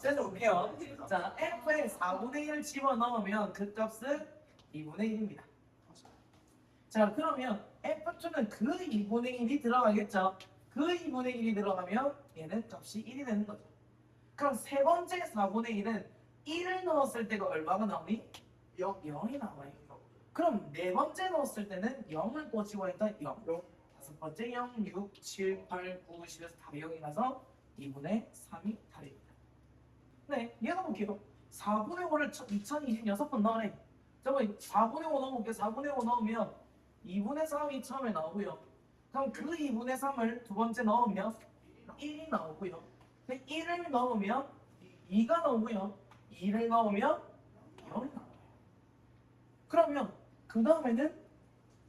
죄송해요. 자, f에 4분의 1을 집어넣으면 그 값은 2분의 1입니다. 자, 그러면 f2는 그 2분의 1이 들어가겠죠? 그 2분의 1이 들어가면 얘는 값이 1이 되는 거죠. 그럼 세 번째 4분의 1은 1을 넣었을 때가 얼마가 나오니? 0이 나와요. 그럼 네 번째 넣었을 때는 0을 또 집어넣으니까 0. 다섯 번째 0, 6, 7, 8, 9, 10에서 답이 0이 나서 2분의 3이 답입니다. 네, 얘가 볼게요. 4분의 5를 2026번 넣으래. 저번 4분의 5 넣어볼게요. 4분의 5 넣으면 2분의 3이 처음에 나오고요. 그럼 그 2분의 3을 두 번째 넣으면 1이 나오고요. 1을 넣으면 2가 나오고요. 2를 넣으면 0이 나와요. 그러면 그 다음에는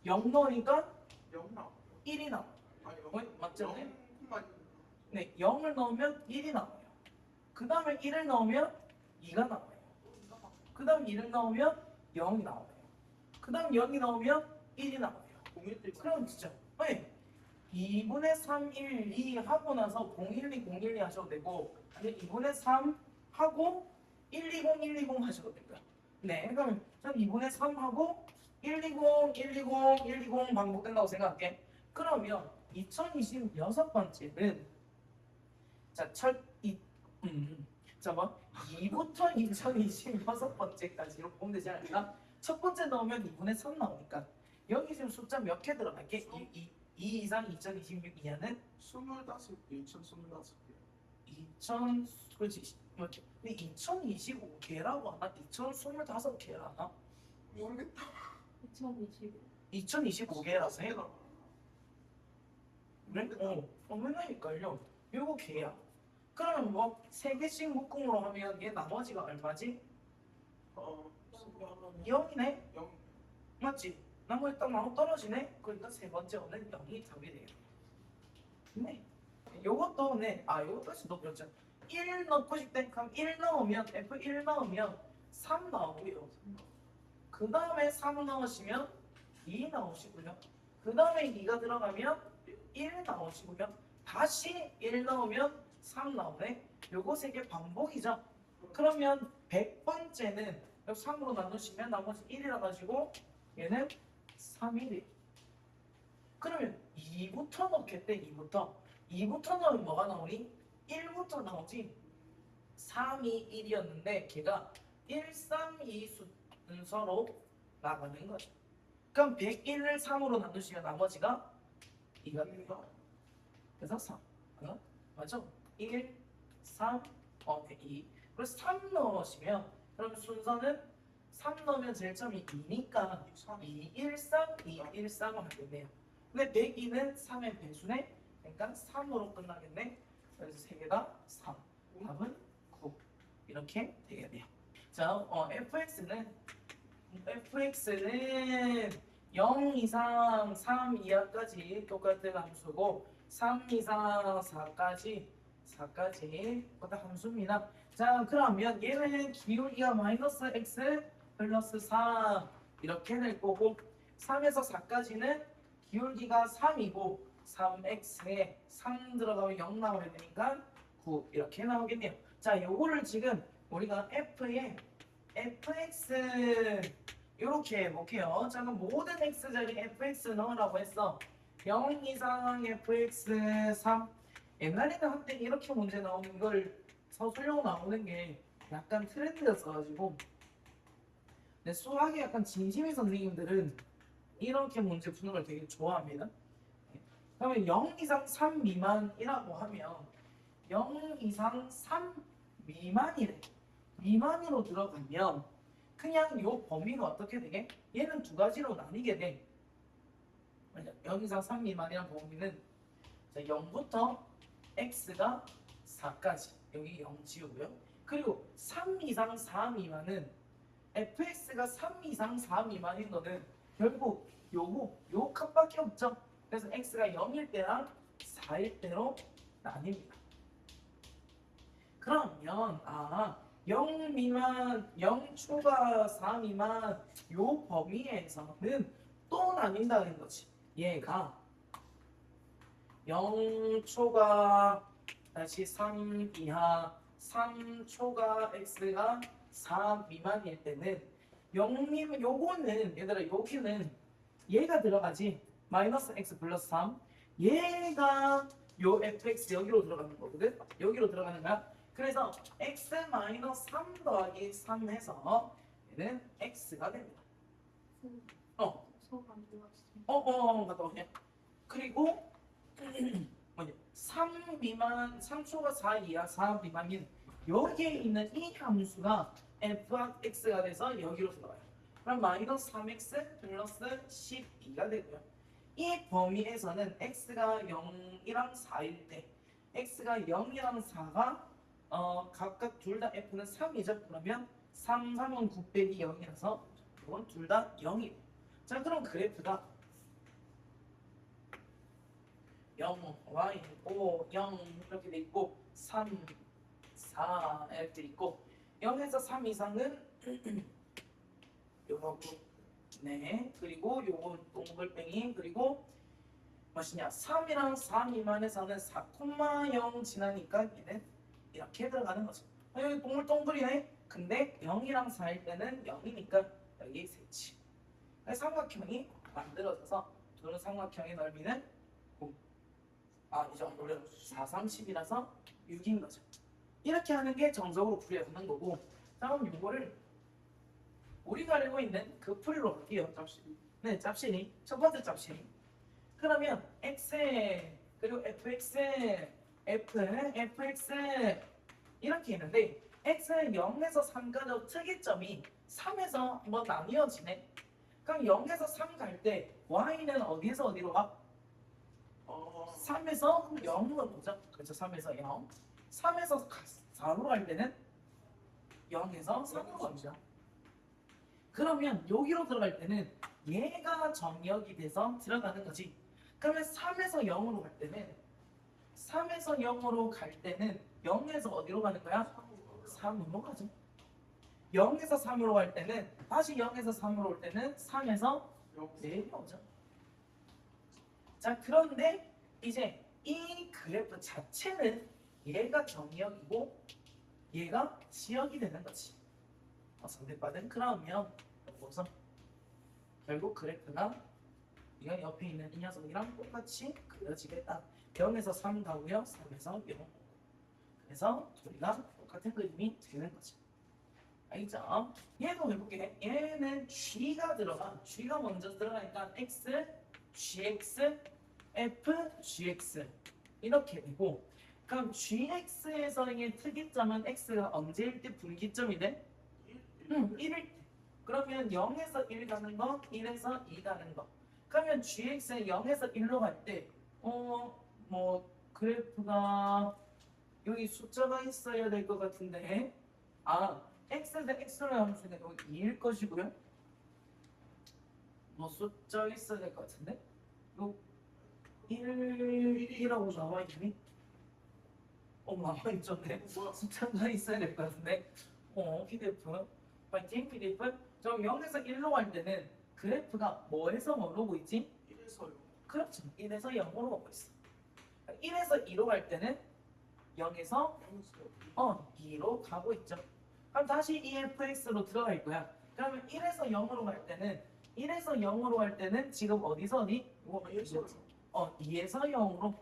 0 넣으니까 1이 나와요. 맞죠? 네, 0을 넣으면 1이 나와요. 그 다음에 1을 넣으면 2가 나와요. 그 다음 2를 넣으면 0이 나와요. 그 다음 0이 나오면 1이 나와요. 그럼 진짜 네. 2분의 3, 1, 2 하고 나서 0, 1, 2, 0, 1, 2 하셔도 되고 아니면 2분의 3 하고 1, 2, 0, 1, 2, 0 하셔도 되고요. 네, 그러면 전 2분의 3 하고 1, 2, 0, 1, 2, 0, 1, 2, 0 반복된다고 생각할게. 그러면 2026번째는 자, 자, 뭐 2부터 2026번째까지 이렇게 보면 되지 않을까? 첫 번째 넣으면 2분의 3 나오니까 여기 지금 숫자 몇 개 들어갈게? 2 이상 2026이냐는 25개, 2025개. 2000 그렇지 이렇게. 근데 2025개라고 하나? 2025개라 하나? 모르겠다. 2025개라서 해? 그래? 맨날 헷갈려. 요거 개야. 그러면 뭐 3개씩 묶음으로 하면 얘 나머지가 얼마지? 0이네? 0. 맞지? 나머지 딱 나무 떨어지네? 그러니까 세 번째 오는 0이 답이 돼요. 네. 요것도 네. 요것도 훨씬 높였죠. 1 넣고 싶대. 그럼 1 넣으면 F1 넣으면 3 나오고요. 그 다음에 3 넣으시면 2 나오시고요. 그 다음에 2가 들어가면 1 나오시고요. 다시 1 넣으면 3 나오네. 요거 3개 반복이죠. 그러면 100번째는 3으로 나누시면 나머지 1이라 가지고 얘는 3이 돼요. 그러면 2부터 넣겠대. 2부터 넣으면 뭐가 나오니? 1부터 나오지. 3이 1이었는데 걔가 1, 3, 2 순서로 나가는 거죠. 그럼 101을 3으로 나누시면 나머지가 2가 됩니다. 그래서 3. 맞죠? 1, 3, 2. 그래서 3 넣으시면 그럼 순서는 3 넣으면 제일 처음이 2니까 2, 1, 3, 2, 1, 3을 하겠네요. 근데 102는 3의 배수네. 그러니까 3으로 끝나겠네. 그래서 3개가 3. 답은 9. 이렇게 되겠네요. 자, fx는 0 이상 3 이하까지 똑같은 함수고 3 이상 4까지 똑같은 함수입니다. 자, 그러면 얘는 기울기가 마이너스 x 플러스 3 이렇게 될 거고 3에서 4까지는 기울기가 3이고 3x에 3 들어가면 0 나와야 되니까 9 이렇게 나오겠네요. 자, 요거를 지금 우리가 f에 fx 이렇게 해볼게요. 자, 그럼 모든 x 자리 fx 넣으라고 했어. 0 이상 fx 3. 옛날에는 한때 이렇게 문제 나오는 걸 서술형 나오는 게 약간 트렌드였어가지고. 근데 수학에 약간 진심인 선생님들은 이렇게 문제 푸는 걸 되게 좋아합니다. 그러면 0 이상 3 미만이라고 하면 0 이상 3 미만이래. 미만으로 들어가면 그냥 요 범위가 어떻게 되게? 얘는 두 가지로 나뉘게 돼. 0 이상 3 미만이란 범위는 자, 0부터 x가 4까지 여기 0 지우고요. 그리고 3 이상 4 미만은 fx가 3 이상 4 미만인 거는 결국 요 값밖에 없죠. 그래서 x가 0일 때랑 4일 때로 나뉩니다. 그러면 0 미만, 0 초과 4 미만 요 범위에서는 또 나뉜다는 거지. 얘가 0 초과 다시 3 이하 3초가 x가 4 미만일 때는 영님 요거는 얘들아 여기는 얘가 들어가지 마이너스 x 플러스 3 얘가 요 fx 여기로 들어가는 거거든 여기로 들어가는 거야 그래서 x 마이너스 3 더하기 3 해서 얘는 x가 됩니다 갔다 오냐 그리고 뭐냐 3 미만 3초가 4 이하 4 미만인 여기에 있는 이 함수가 fx가 돼서 여기로 들어가요 그럼 마이너스 3x 플러스 12가 되고요 이 범위에서는 x가 0이랑 4일 때 x가 0이랑 4가 각각 둘 다 f는 3이죠 그러면 3, 3은 9 빼기 0이라서 이건 둘 다 0이에요 자 그럼 그래프가 0, y, 5, 0 이렇게 돼 있고 3, 4 이렇게 돼 있고 0에서 3 이상은 요거 네 그리고 요거 동글뱅이 그리고 무엇이냐 3이랑 4 미만에서는 4,0 지나니까 얘는 이렇게 들어가는 거죠 여기 동글동글이네 근데 0이랑 4일 때는 0이니까 여기 세치 삼각형이 만들어져서 두 삼각형의 넓이는 이 정도는 4, 30이라서 6인 거죠. 이렇게 하는 게 정석으로 풀이하는 거고 다음 요거를 우리가 알고 있는 그 풀이로 할게요. 짭신이. 네, 짭신이. 첫 번째 짭신이. 그러면 x 그리고 fx, fx 이렇게 있는데 x는 0에서 3까지 특이점이 3에서 한번 나뉘어지네. 그럼 0에서 3 갈 때 y는 어디에서 어디로 가? 3에서 0으로 보죠. 그렇죠. 3에서 0. 3에서 4로 갈 때는 0에서 3으로 갑니다. 그러면 여기로 들어갈 때는 얘가 정역이 돼서 들어가는 거지. 그러면 3에서 0으로 갈 때는 3에서 0으로 갈 때는 0에서 어디로 가는 거야? 3으로 가죠. 0에서 3으로 갈 때는 다시 0에서 3으로 올 때는 3에서 4로 오죠. 자 그런데 이제 이 그래프 자체는 얘가 정역이고 얘가 지역이 되는 거지. 선택받은 그러면 보서 결국 그래프가 이가 옆에 있는 이 녀석이랑 똑같이 그려지겠다. 0에서 3 가고요. 3에서 0. 그래서 둘이가 똑같은 그림이 되는 거죠. 알겠죠? 얘도 해볼게. 얘는 G가 들어가. G가 먼저 들어가니까 X, GX, F, GX 이렇게 되고 그럼 GX에서의 특이점은 X가 언제일 때 분기점이 돼? 1일 때. 그러면 0에서 1 가는 거, 1에서 2 가는 거. 그러면 GX에 0에서 1로 갈 때, 그래프가 여기 숫자가 있어야 될 것 같은데, X 대 X로 함수는 여기 2일 것이고요. 숫자 있어야 될 것 같은데, 요 1이라고 나와 있니? 나와 있었네. 숫자가 있어야 될 것 같은데, PDF. 파이팅 PDF. 저 0에서 1로 갈 때는 그래프가 뭐에서 뭐로 오고 있지? 1에서요. 그렇죠. 1에서 0으로 오고 있어. 1에서 2로 갈 때는 0에서 2로 가고 있죠. 그럼 다시 EFX로 들어갈 거야. 그러면 1에서 0으로 갈 때는 지금 어디서 어디? 2에서 0으로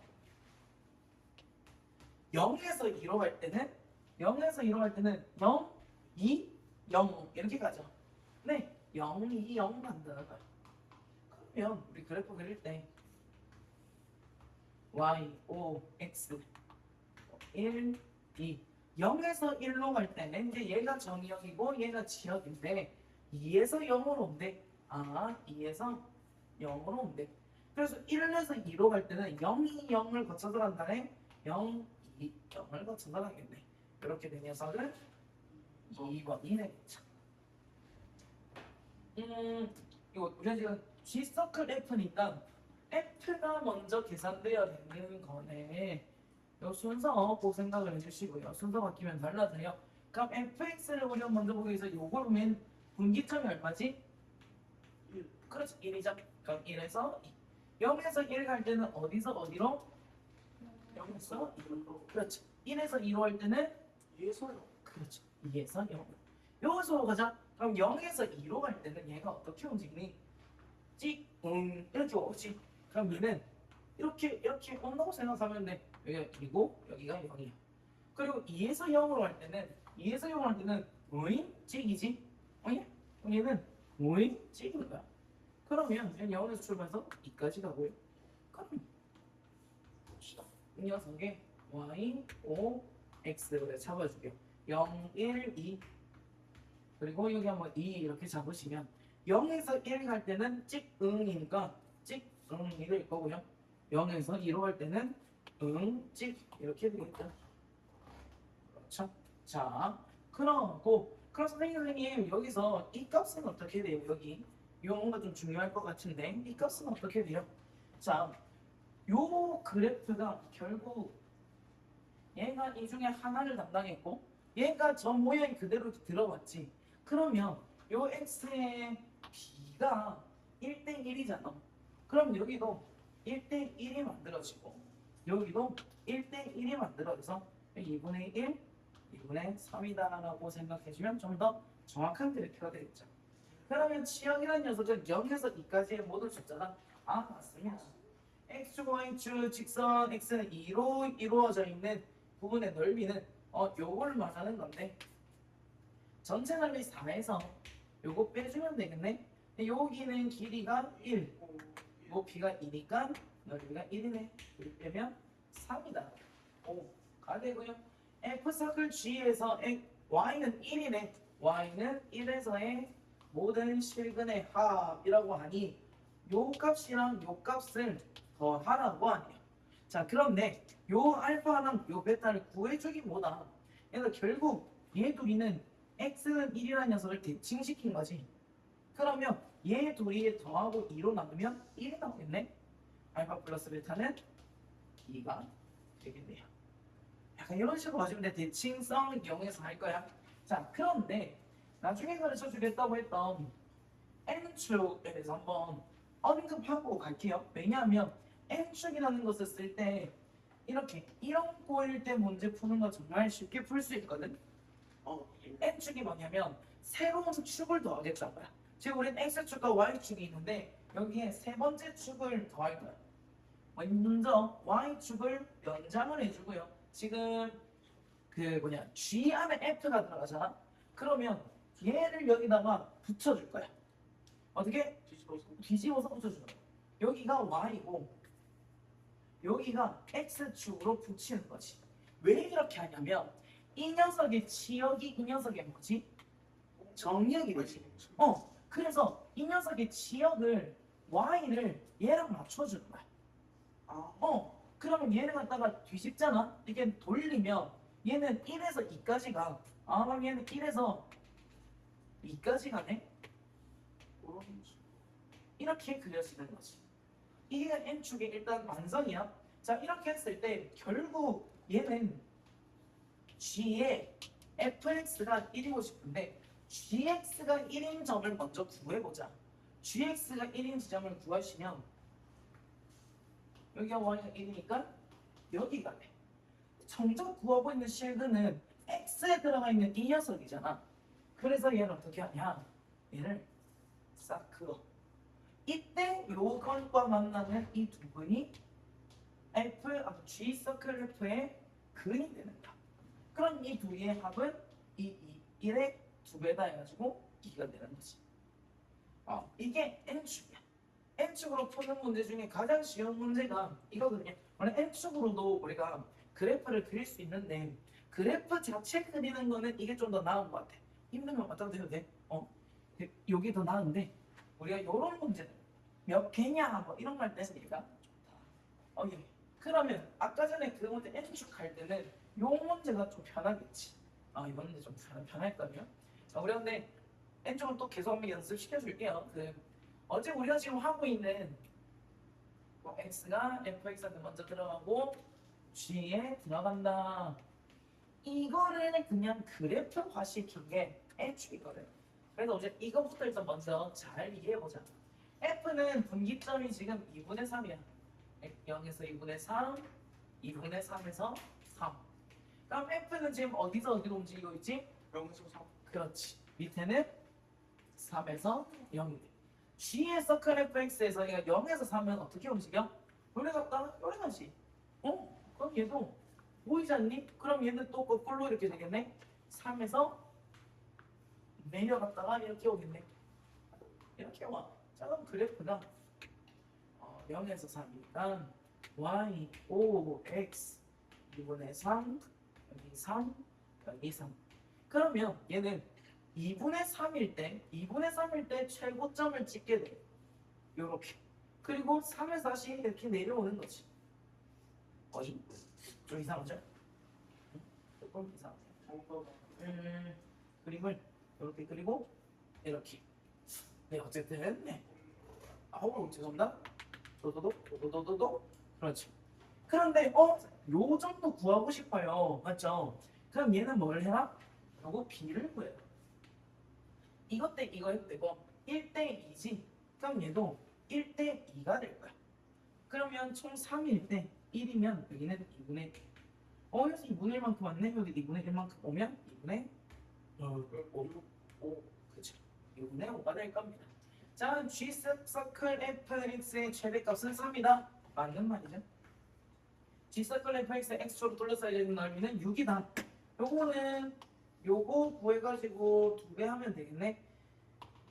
0에서 2로 갈 때는 0, 2, 0 이렇게 가죠. 네, 0, 2, 0 만드는 거야. 그러면 우리 그래프 그릴 때 y, o, x 1, 2 0에서 1로 갈 때는 이제 얘가 정역이고 얘가 지역인데 2에서 0으로 온대. 2에서 0으로 온대. 그래서 1에서 2로 갈 때는 0, 2, 0을 거쳐서 간다네. 0, 2, 0을 거쳐서 가겠네. 이렇게 된 녀석은 2번이 되겠죠. 이거 우리가 지금 G 서클 F니까 F가 먼저 계산되어야 되는 거네. 요 순서 꼭 생각을 해주시고요. 순서 바뀌면 달라져요. 그럼 fx를 우리가 먼저 보기 위해서 요걸 보면 분기점이 얼마지? 1. 그렇지, 1이죠. 그럼 1에서 2. 0에서 1 갈 때는 어디서 어디로? 0에서 2로. 그렇죠. 1에서 2로 할 때는 위에서요. 그렇죠. 2에서 0. 여기서 가자. 그럼 0에서 2로 갈 때는 얘가 어떻게 움직이니? 찍, 이렇게 오지. 그럼 얘는 이렇게 온다고 생각하면 돼. 여기가 그리고 여기가 0이야. 그리고 2에서 0으로 할 때는 2에서 0으로 할 때는 찍이지. 얘는 찍인 거야. 그러면 0에서 출발해서 2까지 가고요. 그럼 봅시다. 이 녀석의 y, o, x를 잡아주게요. 0, 1, 2 그리고 여기 한번 2 이렇게 잡으시면 0에서 1 갈 때는 찍응이니까 찍응이 될 거고요. 0에서 2로 갈 때는 찍 이렇게 되겠죠. 그렇죠. 자, 그럼 선생님 여기서 이 값은 어떻게 돼요? 여기 요거가 좀 중요할 것 같은데 이 값은 어떻게 돼요? 자, 요 그래프가 결국 얘가 이 중에 하나를 담당했고 얘가 전 모양이 그대로 들어왔지. 그러면 요 x의 b가 1대 1이잖아. 그럼 여기도 1대 1이 만들어지고 여기도 1대 1이 만들어져서 2분의 1, 2분의 3이다라고 생각해주면 좀 더 정확한 그래프가 되겠죠. 그러면 치역이라는 녀석은 0에서 2까지의 모든 숫자가 맞습니다. x축, y축, 직선 x는 2로 이루어져 있는 부분의 넓이는 요걸 말하는 건데 전체 넓이 4에서 요거 빼주면 되겠네. 여기는 길이가 1, 높이가 2니까 넓이가 1이네. 여기 빼면 3이다. 5가 되고요. f 서클 g에서 y는 1이네. y는 1에서의 모든 실근의 합이라고 하니 요 값이랑 요 값을 더하라고 하네요. 자, 그런데 요 알파랑 요 베타를 구해주기보다 그래서 결국 얘 둘이는 x는 1이라는 녀석을 대칭시킨 거지. 그러면 얘 둘이 더하고 2로 나누면 1이 나오겠네. 알파 플러스 베타는 2가 되겠네요. 약간 이런 식으로 가지면 돼. 대칭성 0에서 할 거야. 자, 그런데 나중에 가르쳐 주겠다고 했던 n축에 대해서 한번 언급하고 갈게요. 왜냐하면 n축이라는 것을 쓸 때 이렇게 이런 꼬일 때 문제 푸는 거 정말 쉽게 풀 수 있거든. n축이 뭐냐면 새로운 축을 더하겠다는 거야. 지금 우리는 x축과 y축이 있는데 여기에 세 번째 축을 더할 거야. 먼저 y축을 연장을 해주고요. 지금 g 안에 f가 들어가잖아. 그러면 얘를 여기다가 붙여줄 거야. 어떻게? 뒤집어서 붙여주는 거야. 여기가 y고 여기가 x축으로 붙이는 거지. 왜 이렇게 하냐면 이 녀석의 치역이 이 녀석의 뭐지? 정역이 되지. 그래서 이 녀석의 치역을 y를 얘랑 맞춰주는 거야. 그러면 얘를 갖다가 뒤집잖아. 이게 돌리면 얘는 1에서 2까지 가. 그럼 얘는 1에서 2까지 가네. 이렇게 그려지는 거지. 이게 n축의 일단 완성이야. 자, 이렇게 했을 때 결국 얘는 g의 fx가 1이고 싶은데 gx가 1인 점을 먼저 구해보자. gx가 1인 지점을 구하시면 여기가 y가 1이니까 여기가 돼. 정적 구하고 있는 실근은 x에 들어가 있는 이 녀석이잖아. 그래서 얘는 어떻게 하냐? 얘를 싹 그어. 이때 요건과 만나는 이 두 근이 G 서클 F의 근이 되는 거야. 그럼 이 두 개의 합은 이 1의 2배다 해가지고 2가 되는 거지. 이게 N축이야. N축으로 푸는 문제 중에 가장 쉬운 문제가 이거거든요. 원래 N축으로도 우리가 그래프를 그릴 수 있는데 그래프 자체 그리는 거는 이게 좀 더 나은 것 같아. 힘들면 갖다 대도 돼. 여기 더 나은데 우리가 이런 문제는 몇 개냐 뭐 이런 걸 냈으니까 좋다. 그러면 아까 전에 그 문제 N축 할 때는 요 문제가 좀 편하겠지. 이번 문제 좀 편할 거예요. 자, 우리 근데 N축을 또 계속 한번 연습시켜 줄게요. 어제 우리가 지금 하고 있는 x가 fx한테 먼저 들어가고 g에 들어간다. 이거를 그냥 그래프화 시킨 게 N축이거든. 그래서 어제 이것부터 일단 먼저 잘 이해해보자. F는 분기점이 지금 2분의 3이야. 0에서 2분의 3, 2분의 3에서 3. 그럼 F는 지금 어디서 어디로 움직이고 있지? 0에서 3. 그렇지. 밑에는 3에서 0. G의 서클 fx에서 얘가 0에서 3은 어떻게 움직여? 요래 갔다가 요래 가지. 그럼 얘도 보이지 않니? 그럼 얘는 또 거꾸로 이렇게 되겠네. 3에서 내려갔다가 이렇게 오겠네. 이렇게 와. 자, 그럼 그래프가 0에서 3이니까 y, o, x 2분의 3, 여기 3, 여기 3. 그러면 얘는 2분의 3일 때 최고점을 찍게 돼. 요렇게. 그리고 3에서 다시 이렇게 내려오는 거지. 어이? 좀 이상하죠? 조금 이상하죠? 그림을 이렇게 그리고 이렇게. 네, 어쨌든 네. 아우, 죄송합니다. 도도도. 그렇죠. 그런데 요 정도 구하고 싶어요. 맞죠? 그럼 얘는 뭘 해라? 요거 b를 구해요. 이것 때 이거 해도 되고 1대 2지. 그럼 얘도 1대 2가 될 거야. 그러면 총 3일 때 1이면 여기는 2분의 1. 여기서 2분의 1만큼 왔네. 여기 2분의 1만큼 오면 2분의 5. 그쵸. 2분의 5가 될 겁니다. 자, G 서클 fx의 최대값은 3이다. 맞는 말이죠. G 서클 fx의 x축으로 둘러싸여 있는 넓이는 6이다. 요거 구해가지고 2배 하면 되겠네.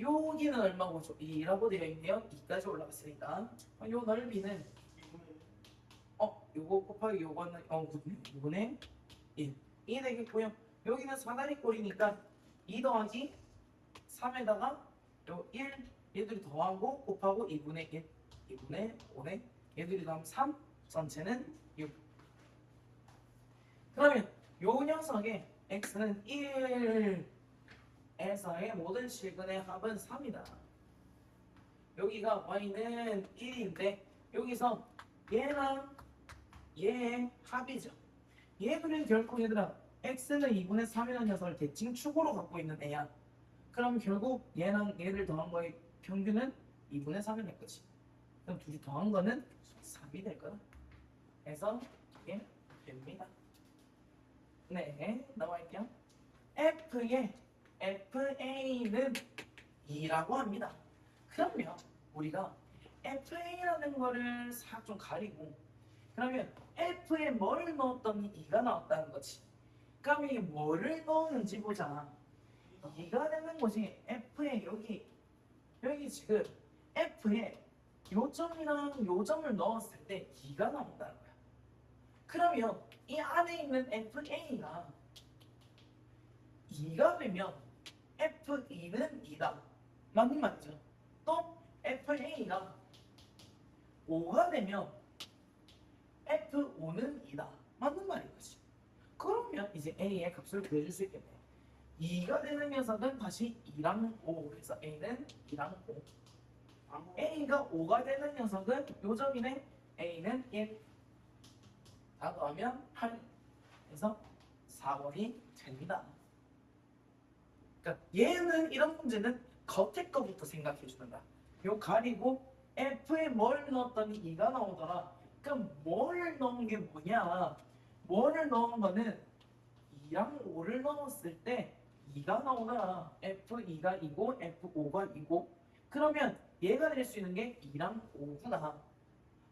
여기는 얼마고 2라고 되어 있네요. 2까지 올라갔으니까. 요 넓이는 2분의 요거 곱하기 요거는 9분의 1. 2 되겠고요. 여기는 사다리 꼴이니까 2 더하기 3에다가 요 1 얘들이 더하고 곱하고 2분의 1. 2분의 5네. 얘들이 더하면 3. 전체는 6. 그러면 요 녀석의 x는 1에서의 모든 실근의 합은 3이다. 여기가 y는 1인데 여기서 얘랑 얘의 합이죠. 얘들은 결국 얘들아 x는 2분의 3이라는 녀석을 대칭 축으로 갖고 있는 애야. 그럼 결국 얘랑 얘를 더한 거의 평균은 2분의 3이 될 거지. 그럼 둘이 더한 거는 3이 될 거다. 그래서 이게 됩니다. 네, 나와있죠. F의 FA는 2라고 합니다. 그러면 우리가 FA라는 거를 싹 좀 가리고 그러면 F에 뭐를 넣었더니 2가 나왔다는 거지. 그럼 이게 뭐를 넣었는지 보자. 2가 되는 거지. F에 여기 지금 F에 요 점이랑 요 점을 넣었을 때 2가 나온다는 거야. 그러면 이 안에 있는 FA가 2가 되면 F2는 2다. 맞는 말이죠. 또 FA가 5가 되면 F5는 2다. 맞는 말인 거지. 그러면 이제 A의 값을 구해줄 수 있겠네요. 2가 되는 녀석은 다시 2랑 5. 그래서 A는 2랑 5. A가 5가 되는 녀석은 요 점이네. A는 1. 다 더하면 8. 그래서 4번이 됩니다. 그러니까 얘는 이런 문제는 겉에 거부터 생각해 주는 거야. 요 가리고 F에 뭘 넣었더니 2가 나오더라. 그럼 뭘 넣은 게 뭐냐? 뭐를 넣은 거는 2랑 5를 넣었을 때 2가 나오더라. F2가 2고 F5가 2고 그러면 얘가 될 수 있는 게 2랑 5구나.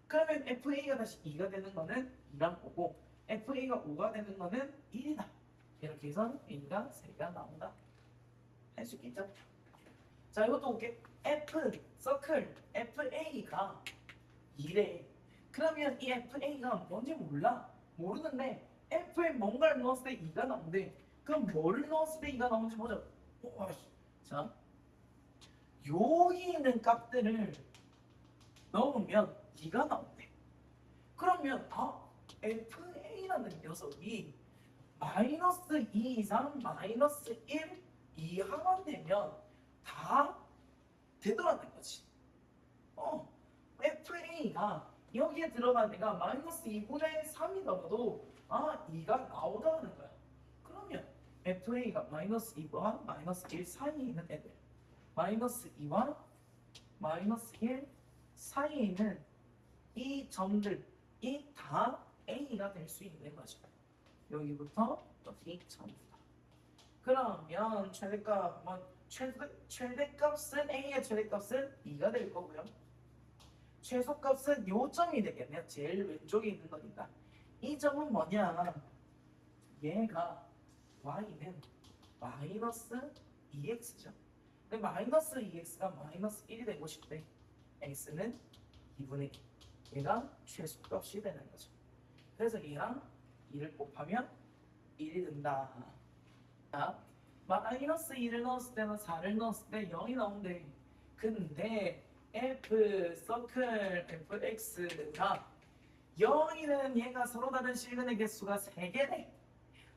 그러면 FA가 다시 2가 되는 거는 2랑 5고 FA가 5가 되는 거는 1이다. 이렇게 해서 A가 3가 나온다. 할 수 있겠죠? 자, 이것도 볼게. F 서클 FA가 2래. 그러면 이 FA가 뭔지 몰라. 모르는데 F에 뭔가를 넣었을 때 2가 나오는데 그럼 뭐를 넣었을 때 2가 나오는지 보자. 자, 여기 있는 값들을 넣으면 2가 나온대. 그러면 FA라는 녀석이 마이너스 2 이상 마이너스 1 이하만 되면 다 되더라는 거지. FA가 여기에 들어간 애가 마이너스 2분의 3이더라도 2가 나오더라는 거야. 그러면 FA가 마이너스 2와 마이너스 1 사이에 있는 애들 마이너스 2와 마이너스 1 사이에 있는 이 점들이 다 A가 될 수 있는 거죠. 여기부터 여기 전부다. 그러면 최대값 최대값은 A의 최대값은 2가 될 거고요. 최소값은 요 점이 되겠네요. 제일 왼쪽에 있는 거니까. 이 점은 뭐냐? 얘가 y는 마이너스 2x죠. 근데 마이너스 2x가 마이너스 1이 되고 싶대. x는 2분의 1. 얘가 최소값이 되는 거죠. 그래서 얘랑 2를 곱하면 1이 된다. 자, 마이너스 2를 넣었을 때는 4를 넣었을 때 0이 나온대. 근데 f 서클 fx가 0이는 얘가 서로 다른 실근의 개수가 3개네.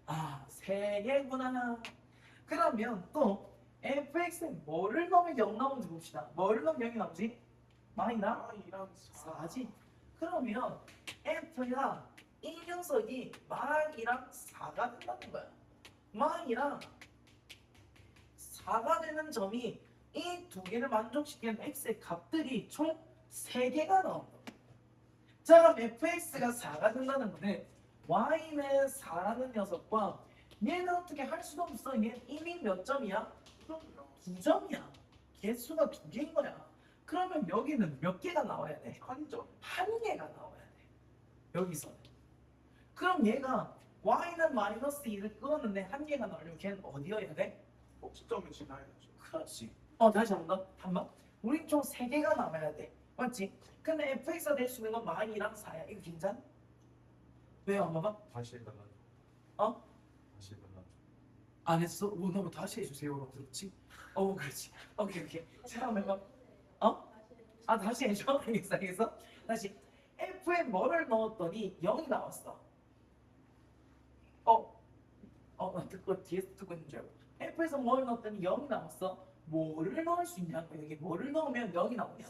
아, 3개구나. 그러면 또 fx에 뭐를 넣으면 0 나오는지 봅시다. 뭐를 넣으면 0이 나오지? 마이너스 Y랑 4지. 그러면 f가 이 녀석이 마이랑 4가 된다는 거야. 마이랑 4가 되는 점이 이 두 개를 만족시키는 x의 값들이 총 3개가 나온다. 자, 그럼 fx가 4가 된다는 거는 y는 4라는 녀석과 얘는 어떻게 할 수도 없어. 얘는 이미 몇 점이야? 그럼요. 2점이야. 개수가 2개인 거야. 그러면 여기는 몇 개가 나와야 돼? 한 점. 한 개가 나와야 돼. 여기서. 그럼 얘가 y는 마이너스 2를 끄었는데 한 개가 나오려면 걔는 어디여야 돼? 꼭지점을 지나야죠. 그렇지. 다시 한번. 한번. 우리 총 3개가 남아야 돼. 맞지? 근데 fx가 될 수 있는 건 마이랑 4야. 이거 괜찮아? 왜요, 엄마가? 다시 해달라. 어? 다시 해달라. 안 했어? 너무 다시 해주세요라고 들었지? 그렇지. 오케이. 잠깐만 해봐. 다시 해줘. 알겠어. 다시. f에 뭐를 넣었더니 0이 나왔어. 듣고 뒤에서 듣고 있는 줄 알고. f에서 뭐를 넣었더니 0이 나왔어. 뭐를 넣을 수 있냐고. 여기 뭐를 넣으면 0이 나오냐.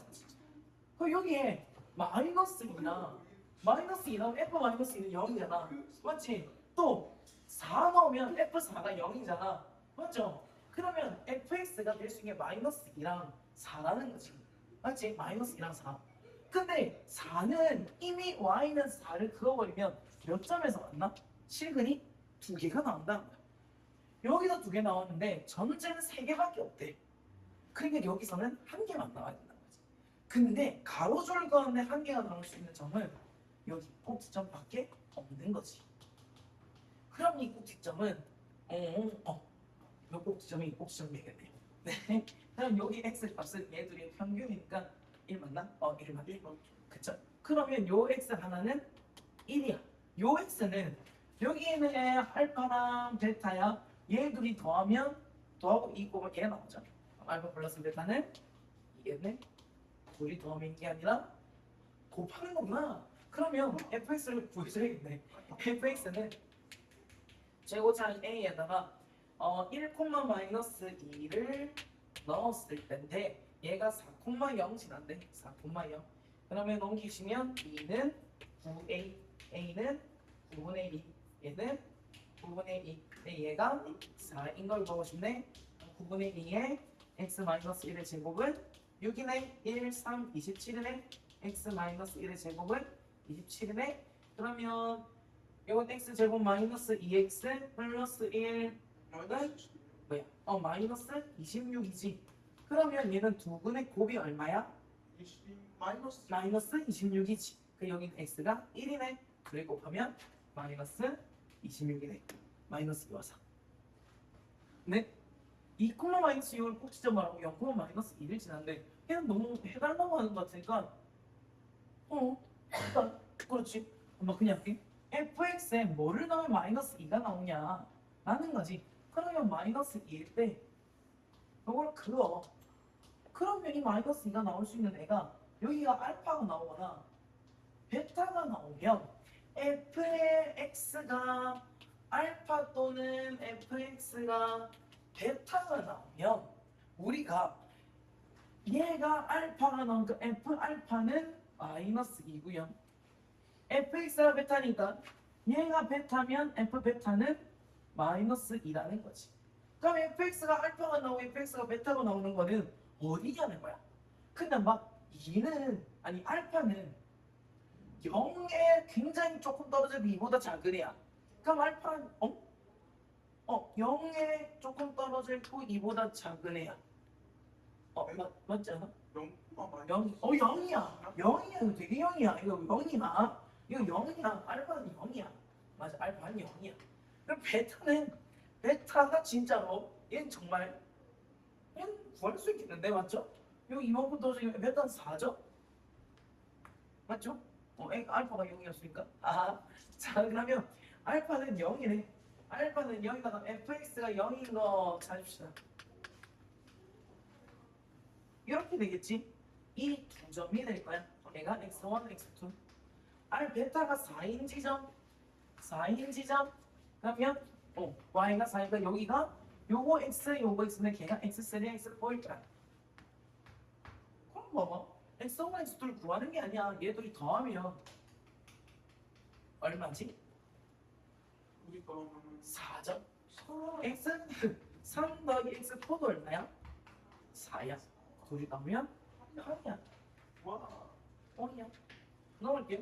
그럼 여기에 마이너스 2나 마이너스 2 넣으면 f 마이너스 2는 0이잖아. 맞지? 또 4 넣으면 f4가 0이잖아. 맞죠? 그러면 fx가 될 수 있는 게 마이너스 2랑 4라는 거지. 맞지? 마이너스 2랑 4. 근데 4는 이미 y는 4를 그어버리면 몇 점에서 만나? 실근이 2개가 나온다는 거야. 여기서 2개 나왔는데 전체는 3개밖에 없대. 그러니까 여기서는 1개만 나와야 된다는 거지. 근데 가로줄 그었는데 1개가 나올 수 있는 점은 여기 꼭지점밖에 없는 거지. 그럼 이 꼭지점은 이 꼭지점이 이 꼭지점 되겠네요. 네. 그럼 여기 x 값은 얘들의 평균이니까 1 맞나? 1 맞지? 그쵸? 그러면 요 x 하나는 1이야. 요 x는 여기에는 알파랑 베타야. 얘들이 더하면 더하고 2 곱하면 얘가 나오죠. 알파 플러스 베타는 얘네 둘이 더하면 이게 아니라 곱하는 거구나. 그러면 fx를 구해줘야겠네. fx는 제곱차인 a에다가 1, 마이너스 2를 넣었을 텐데 얘가 4,0 지난데 4,0. 그러면 넘기시면 2는 9a, a는 9분의 2, 얘는 9분의 2. 얘가 4인 걸 보고 싶네. 9분의 2의 x 마이너스 1의 제곱은 6이네. 1, 3, 27이네. x 마이너스 1의 제곱은 27이네. 그러면 이건 x 제곱 마이너스 2x 플러스 1은 뭐야? 마이너스 26이지. 그러면 얘는 2분의 곱이 얼마야? 마이너스 마이너스 26이지. 그 여기는 x가 1이네. 그래 곱하면 마이너스 26이네. 마이너스 2와 4. 네? 2, 마이너스 6을 꼭지점 말하고 0, 마이너스 2를 지났는데 얘는 너무 해달라고 하는 것 같으니까 일단 그렇지. 엄마 그냥 할게. fx에 뭐를 넣으면 마이너스 2가 나오냐 라는 거지. 그러면 마이너스 2일 때 이걸 그어. 그러면 이 마이너스 2가 나올 수 있는 애가 여기가 알파가 나오거나 베타가 나오면 f의 x가 알파 또는 fx가 베타가 나오면 우리가 얘가 알파가 나오니까 f 알파는 마이너스 2고요. fx가 베타니까 얘가 베타면 f 베타는 마이너스 2라는 거지. 그럼 fx가 알파가 나오고 fx가 베타가 나오는 거는 어디냐는 거야. 근데 막 2는 알파는 0에 굉장히 조금 떨어져 2보다 작은 애야. 그럼 알파는 0에 조금 떨어져 있고 2보다 작은 애야. 맞지 않아? 0만 마이너스 0, 0이야. 0이야. 이거 되게 0이야. 이거 0이야. 이거 0이야. 알파는 0이야. 맞아. 알파는 0이야. 그럼 베타가 진짜로 얘는 정말 얘는 구할 수 있겠는데 맞죠? 여기 이번부터 지금 베타는 4죠? 맞죠? 알파가 0이었으니까. 자 그러면 알파는 0이네. 알파는 0이다가 fx가 0인 거 찾읍시다. 이렇게 되겠지? 이 두 점이 될 거야. 얘가 x1, x2. 베타가 4인 지점. 4인 지점. 그러면 y가 4니까 여기가 요거 x, 요거 x는 걔가 x3, x4일 거야. 그럼 봐봐. x1, x2를 구하는 게 아니야. 얘들이 더하면 얼마지? 우리 그러면은 4죠. x는 3 더하기 x4도 얼마야? 4야. 둘이 더하면 8이야. 와 0이야. 넣을게요.